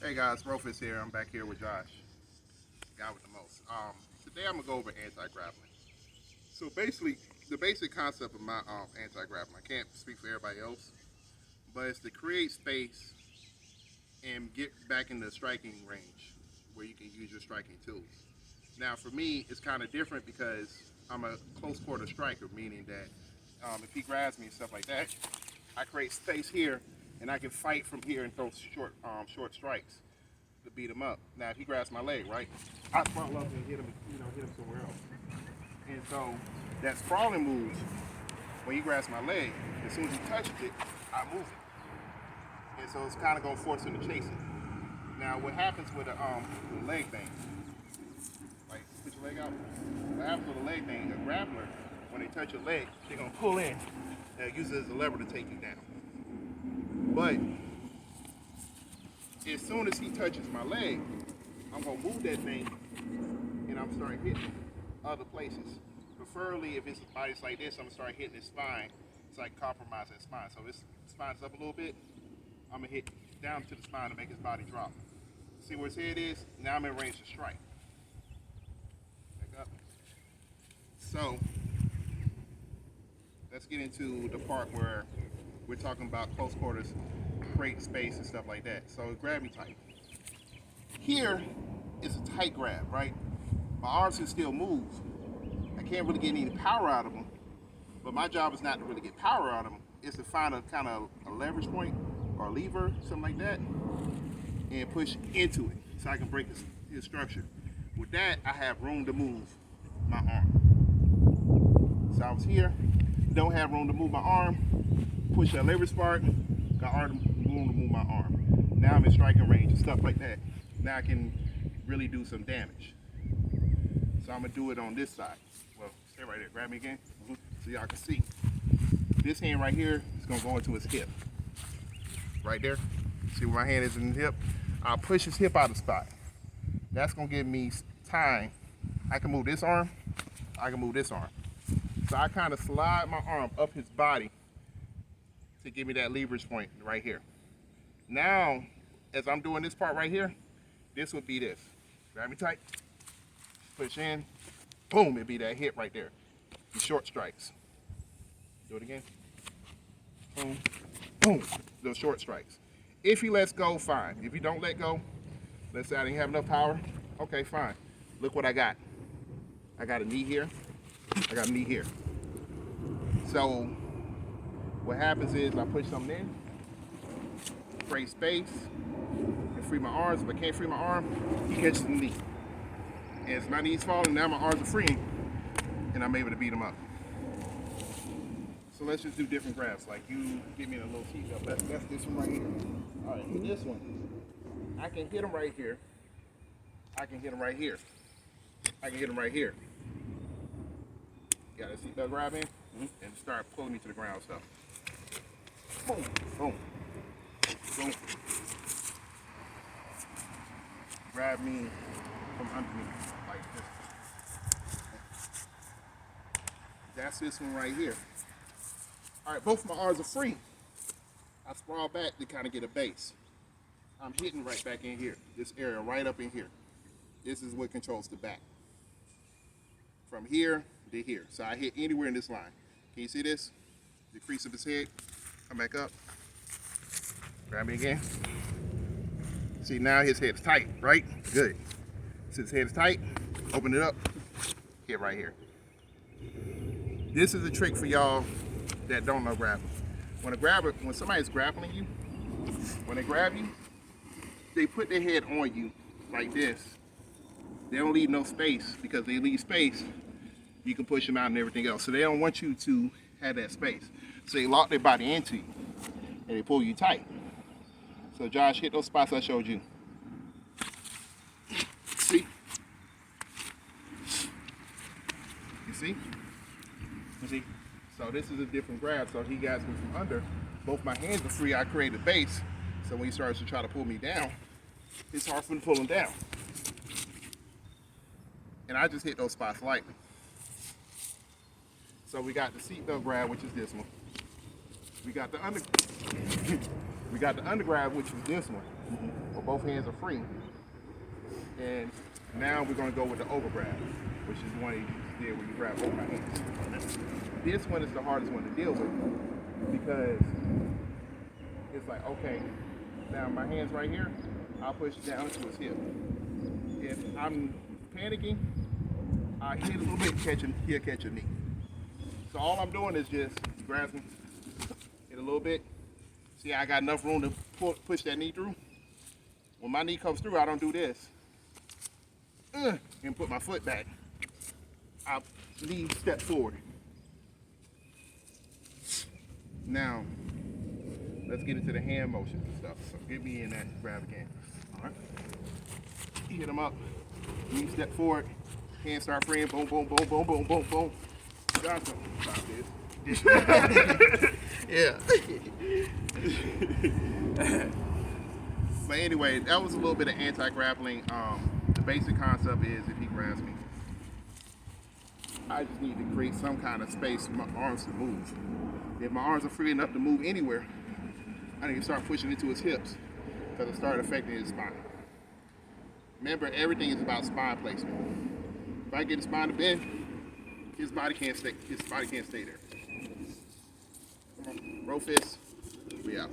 Hey guys, Rofist here. I'm back here with Josh, guy with the most. Today I'm gonna go over anti-grappling. So basically, the basic concept of my anti-grappling, I can't speak for everybody else, but it's to create space and get back in the striking range where you can use your striking tools. Now for me, it's kind of different because I'm a close quarter striker, meaning that if he grabs me and stuff like that, I create space here and I can fight from here and throw short strikes to beat him up. Now, if he grabs my leg, right, I sprawl up and hit him, hit him somewhere else. And so that sprawling moves, when he grabs my leg, as soon as he touches it, I move it. And so it's kind of gonna force him to chase it. Now, what happens with the leg thing? Like, put your leg out. What happens with a leg thing? A grappler, when they touch your leg, they're gonna pull in and use it as a lever to take you down. But as soon as he touches my leg, I'm gonna move that thing and I'm starting hitting other places. Preferably if his body's like this, I'm gonna start hitting his spine so I can compromise that spine. So if his spine's up a little bit, I'm gonna hit down to the spine to make his body drop. See where his head is? Now I'm in range to strike. Back up. So let's get into the part where we're talking about close quarters, create space and stuff like that. So grab me tight. Here is a tight grab, right? My arms can still move. I can't really get any power out of them, but my job is not to really get power out of them. It's to find a kind of a leverage point or a lever, something like that, and push into it so I can break his structure. With that, I have room to move my arm. So I was here, don't have room to move my arm, push that leverage part, got room to move my arm. Now I'm in striking range and stuff like that. Now I can really do some damage. So I'm gonna do it on this side. Well, stay right there, grab me again, so y'all can see. This hand right here is gonna go into his hip. Right there, see where my hand is in the hip? I'll push his hip out of the spot. That's gonna give me time. I can move this arm, I can move this arm. So I kind of slide my arm up his body to give me that leverage point right here. Now, as I'm doing this part right here, this would be this. Grab me tight, push in, boom, it'd be that hit right there. The short strikes. Do it again. Boom, boom, those short strikes. If he lets go, fine. If he don't let go, let's say I didn't have enough power, okay, fine. Look what I got. I got a knee here, I got a knee here. So what happens is I push something in, create space, and free my arms. If I can't free my arm, he catches the knee. As my knee's falling, now my arms are freeing, and I'm able to beat him up. So let's just do different grabs. Like you give me a little seat up. That's this one right here. All right, with this one, I can hit him right here. I can hit him right here. I can hit him right here. Got a seatbelt grab in and start pulling me to the ground stuff. Boom, boom, boom. Grab me from underneath like this. That's this one right here. All right, both of my arms are free. I sprawl back to kind of get a base. I'm hitting right back in here, this area right up in here. This is what controls the back. From here to here. So I hit anywhere in this line. Can you see this? The crease of his head. Come back up. Grab me again. See, now his head is tight, right? Good. Since his head is tight, open it up. Hit right here. This is a trick for y'all that don't know grappling. When somebody's grappling you, when they grab you, they put their head on you like this. They don't leave no space, because they leave space, you can push them out and everything else. So they don't want you to have that space. So they lock their body into you and they pull you tight. So Josh, hit those spots I showed you. See? You see? You see? So this is a different grab. So he got me from under. Both my hands are free. I created a base. So when he starts to try to pull me down, it's hard for him to pull him down. And I just hit those spots lightly. So we got the seatbelt grab, which is this one. We got the We got the undergrab, which is this one, where both hands are free. And now we're going to go with the overgrab, which is one you did where you grab both my hands. This one is the hardest one to deal with because it's like, okay, now my hand's right here, I'll push down to his hip. If I'm panicking, I hit a little bit, he'll catch a knee. So all I'm doing is just grabbing it a little bit. See, I got enough room to push that knee through. When my knee comes through, I don't do this. And put my foot back. I'll knee step forward. Now, let's get into the hand motions and stuff. So get me in that grab again. All right. Hit them up. Knee step forward. Hand start freeing. Boom, boom, boom, boom, boom, boom, boom. Johnson. Stop this. Yeah. But anyway, that was a little bit of anti-grappling. The basic concept is if he grabs me, I just need to create some kind of space for my arms to move. If my arms are free enough to move anywhere, I need to start pushing into his hips because it started affecting his spine. Remember, everything is about spine placement. If I get his spine to bend, his body can't stay there. Rofist, we out.